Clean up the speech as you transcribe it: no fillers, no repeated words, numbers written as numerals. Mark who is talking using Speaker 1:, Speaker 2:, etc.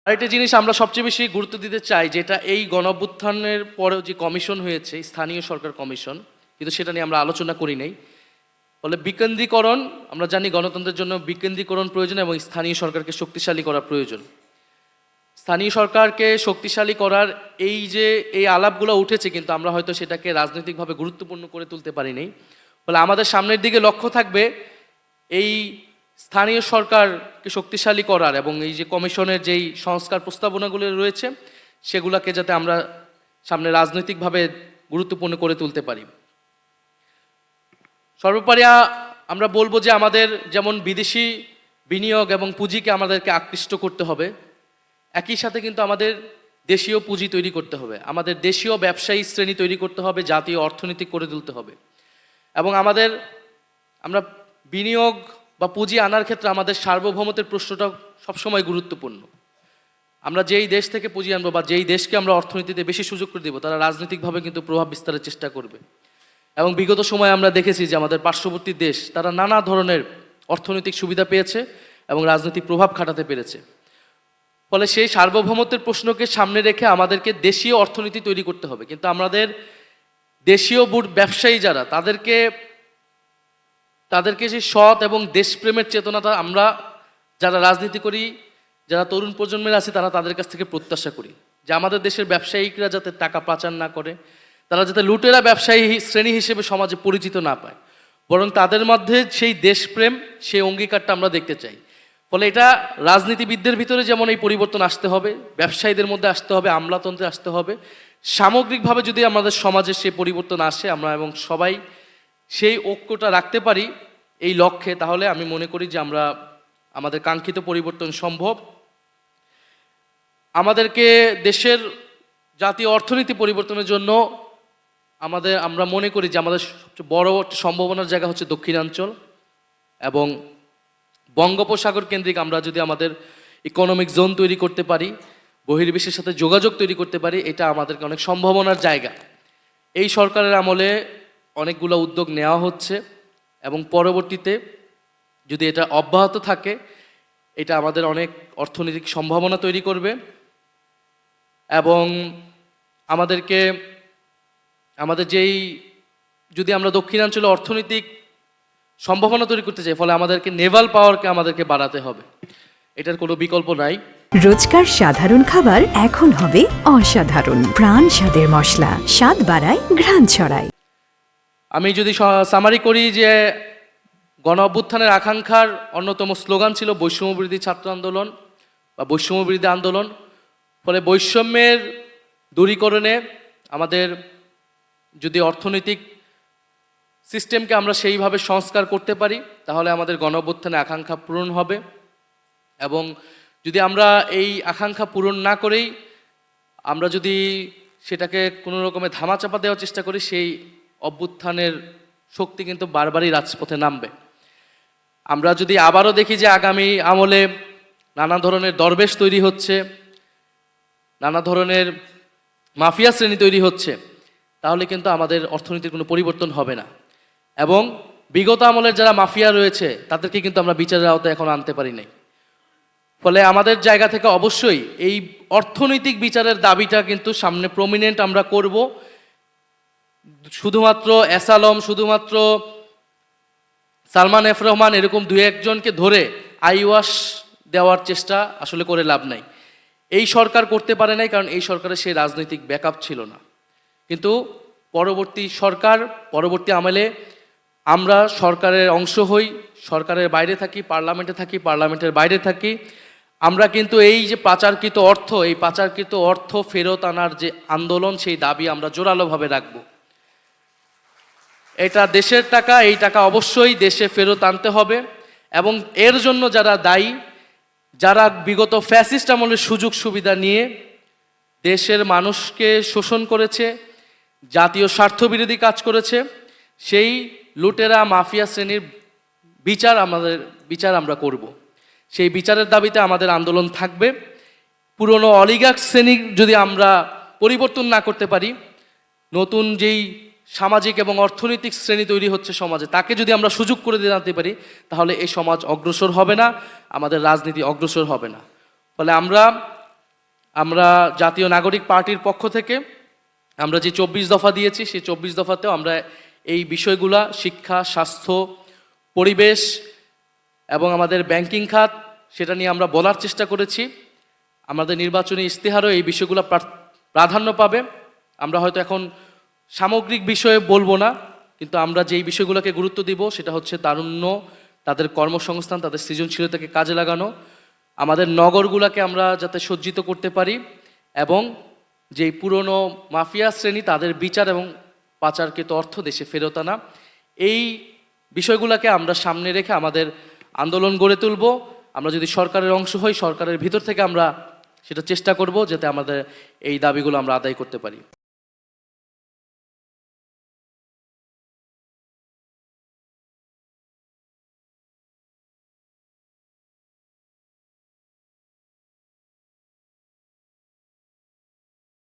Speaker 1: আরেকটা জিনিস আমরা সবচেয়ে বেশি গুরুত্ব দিতে চাই, যেটা এই গণঅভ্যুত্থানের পরেও যে কমিশন হয়েছে, স্থানীয় সরকার কমিশন, কিন্তু সেটা নিয়ে আমরা আলোচনা করি নাই। ফলে বিকেন্দ্রীকরণ, আমরা জানি গণতন্ত্রের জন্য বিকেন্দ্রীকরণ প্রয়োজন এবং স্থানীয় সরকারকে শক্তিশালী করা প্রয়োজন। স্থানীয় সরকারকে শক্তিশালী করার এই আলাপগুলো উঠেছে, কিন্তু আমরা হয়তো সেটাকে রাজনৈতিকভাবে গুরুত্বপূর্ণ করে তুলতে পারিনি। ফলে আমাদের সামনের দিকে লক্ষ্য থাকবে এই স্থানীয় সরকারকে শক্তিশালী করার এবং এই যে কমিশনের যেই সংস্কার প্রস্তাবনাগুলো রয়েছে সেগুলোকে যাতে আমরা সামনে রাজনৈতিকভাবে গুরুত্বপূর্ণ করে তুলতে পারি। সর্বোপরি আমরা বলবো যে আমাদের যেমন বিদেশি বিনিয়োগ এবং পুঁজিকে আমাদেরকে আকৃষ্ট করতে হবে, একই সাথে কিন্তু আমাদের দেশীয় পুঁজি তৈরি করতে হবে, আমাদের দেশীয় ব্যবসায়ী শ্রেণী তৈরি করতে হবে, জাতীয় অর্থনীতি করে তুলতে হবে। এবং আমরা বিনিয়োগ বা পুঁজি আনার ক্ষেত্রে আমাদের সার্বভৌমত্বের প্রশ্নটা সবসময় গুরুত্বপূর্ণ। আমরা যেই দেশ থেকে পুঁজি আনবো বা যেই দেশকে আমরা অর্থনীতিতে বেশি সুযোগ করে দেবো, তারা রাজনৈতিকভাবে কিন্তু প্রভাব বিস্তারের চেষ্টা করবে। এবং বিগত সময়ে আমরা দেখেছি যে আমাদের পার্শ্ববর্তী দেশ তারা নানা ধরনের অর্থনৈতিক সুবিধা পেয়েছে এবং রাজনৈতিক প্রভাব খাটাতে পেরেছে। ফলে সেই সার্বভৌমত্বের প্রশ্নকে সামনে রেখে আমাদেরকে দেশীয় অর্থনীতি তৈরি করতে হবে, কিন্তু আমাদের দেশীয় ব্যবসায়ী যারা তাদেরকে যে সৎ এবং দেশপ্রেমের চেতনাটা আমরা যারা রাজনীতি করি, যারা তরুণ প্রজন্মের আছে, তাদের কাছ থেকে প্রত্যাশা করি যে আমাদের দেশের ব্যবসায়িকরা যাতে টাকা পাচার না করে, তারা যাতে লুটেরা ব্যবসায়ী শ্রেণী হিসেবে সমাজে পরিচিত না পায়, বরং তাদের মধ্যে সেই দেশপ্রেম, সেই অঙ্গীকারটা আমরা দেখতে চাই। ফলে এটা রাজনীতিবিদদের ভিতরে যেমন এই পরিবর্তন আসতে হবে, ব্যবসায়ীদের মধ্যে আসতে হবে, আমলাতন্ত্রে আসতে হবে। সামগ্রিকভাবে যদি আমাদের সমাজে সেই পরিবর্তন আসে আমরা এবং সবাই সেই ঐক্যটা রাখতে পারি এই লক্ষ্যে, তাহলে আমি মনে করি যে আমাদের কাঙ্ক্ষিত পরিবর্তন সম্ভব। আমাদেরকে দেশের জাতীয় অর্থনীতি পরিবর্তনের জন্য আমরা মনে করি যে আমাদের সবচেয়ে বড় সম্ভাবনার জায়গা হচ্ছে দক্ষিণাঞ্চল এবং বঙ্গোপসাগর কেন্দ্রিক। আমরা যদি আমাদের ইকোনমিক জোন তৈরি করতে পারি, বহির্বিশ্বের সাথে যোগাযোগ তৈরি করতে পারি, এটা আমাদেরকে অনেক সম্ভাবনার জায়গা। এই সরকারের আমলে অনেকগুলো উদ্যোগ নেওয়া হচ্ছে এবং পরবর্তীতে যদি এটা অব্যাহত থাকে, এটা আমাদের অনেক অর্থনৈতিক সম্ভাবনা তৈরি করবে এবং যদি আমরা দক্ষিণাঞ্চলে অর্থনৈতিক সম্ভাবনা তৈরি করতে চাই, ফলে আমাদেরকে নেভাল পাওয়ারকে আমাদেরকে বাড়াতে হবে, এটার কোনো বিকল্প নাই।
Speaker 2: রোজকার সাধারণ খাবার এখন হবে অসাধারণ, প্রাণ স্বাদের মশলা, স্বাদ বাড়ায়, ঘ্রাণ ছড়ায়।
Speaker 1: আমি যদি সামারি করি যে গণ অভ্যুত্থানের আকাঙ্ক্ষার অন্যতম স্লোগান ছিল বৈষম্যবিরোধী ছাত্র আন্দোলন বা বৈষম্যবিরোধী আন্দোলন। ফলে বৈষম্যের দূরীকরণে আমাদের যদি অর্থনৈতিক সিস্টেমকে আমরা সেইভাবে সংস্কার করতে পারি, তাহলে আমাদের গণ অভ্যুত্থানের আকাঙ্ক্ষা পূরণ হবে। এবং যদি আমরা এই আকাঙ্ক্ষা পূরণ না করেই আমরা যদি সেটাকে কোনো রকমে ধামাচাপা দেওয়ার চেষ্টা করি, সেই অভ্যুত্থানের শক্তি কিন্তু বারবারই রাজপথে নামবে। আমরা যদি আবারও দেখি যে আগামী আমলে নানা ধরনের দরবেশ তৈরি হচ্ছে, নানা ধরনের মাফিয়া শ্রেণী তৈরি হচ্ছে, তাহলে কিন্তু আমাদের অর্থনীতির কোনো পরিবর্তন হবে না। এবং বিগত আমলের যারা মাফিয়া রয়েছে তাদেরকে কিন্তু আমরা বিচারের আওতায় এখন আনতে পারি নাই। ফলে আমাদের জায়গা থেকে অবশ্যই এই অর্থনৈতিক বিচারের দাবিটা কিন্তু সামনে প্রমিনেন্ট আমরা করব। শুধুমাত্র এসালম, শুধুমাত্র সালমান এফ রহমান এরকম দু একজনকে ধরে আইওয়াশ দেওয়ার চেষ্টা আসলে করে লাভ নাই। এই সরকার করতে পারে নাই, কারণ এই সরকারের সেই রাজনৈতিক ব্যাকআপ ছিল না। কিন্তু পরবর্তী আমলে আমরা সরকারের অংশ হই, সরকারের বাইরে থাকি, পার্লামেন্টে থাকি, পার্লামেন্টের বাইরে থাকি, আমরা কিন্তু এই যে পাচারকৃত অর্থ ফেরত আনার যে আন্দোলন, সেই দাবি আমরা জোরালোভাবে রাখব। এটা দেশের টাকা, এই টাকা অবশ্যই দেশে ফেরত আনতে হবে। এবং এর জন্য যারা দায়ী, যারা বিগত ফ্যাসিস্ট আমলের সুযোগ সুবিধা নিয়ে দেশের মানুষকে শোষণ করেছে, জাতীয় স্বার্থবিরোধী কাজ করেছে, সেই লুটেরা মাফিয়া শ্রেণীর বিচার আমরা করব। সেই বিচারের দাবিতে আমাদের আন্দোলন থাকবে। পুরনো অলিগার্ক শ্রেণী যদি আমরা পরিবর্তন না করতে পারি, নতুন যেই সামাজিক এবং অর্থনৈতিক শ্রেণী তৈরি হচ্ছে সমাজে, তাকে যদি আমরা সুযোগ করে দিতে পারি, তাহলে এই সমাজ অগ্রসর হবে না, আমাদের রাজনীতি অগ্রসর হবে না। ফলে আমরা আমরা জাতীয় নাগরিক পার্টির পক্ষ থেকে আমরা যে 24 দফা দিয়েছি সেই 24 দফাতেও আমরা এই বিষয়গুলা শিক্ষা, স্বাস্থ্য, পরিবেশ এবং আমাদের ব্যাংকিং খাত সেটা নিয়ে আমরা বলার চেষ্টা করেছি। আমাদের নির্বাচনী ইশতেহারও এই বিষয়গুলো প্রাধান্য পাবে। আমরা হয়তো এখন সামগ্রিক বিষয়ে বলবো না, কিন্তু আমরা যেই বিষয়গুলোকে গুরুত্ব দিব সেটা হচ্ছে তারুণ্য, তাদের কর্মসংস্থান, তাদের সৃজনশীলতাকে কাজে লাগানো, আমাদের নগরগুলোকে আমরা যাতে সজ্জিত করতে পারি এবং যেই পুরনো মাফিয়া শ্রেণী তাদের বিচার এবং পাচারকৃত অর্থ দেশে ফেরত আনা, এই বিষয়গুলোকে আমরা সামনে রেখে আমাদের আন্দোলন গড়ে তুলব। আমরা যদি সরকারের অংশ হই, সরকারের ভিতর থেকে আমরা সেটা চেষ্টা করব যাতে আমাদের এই দাবিগুলো আমরা আদায় করতে পারি।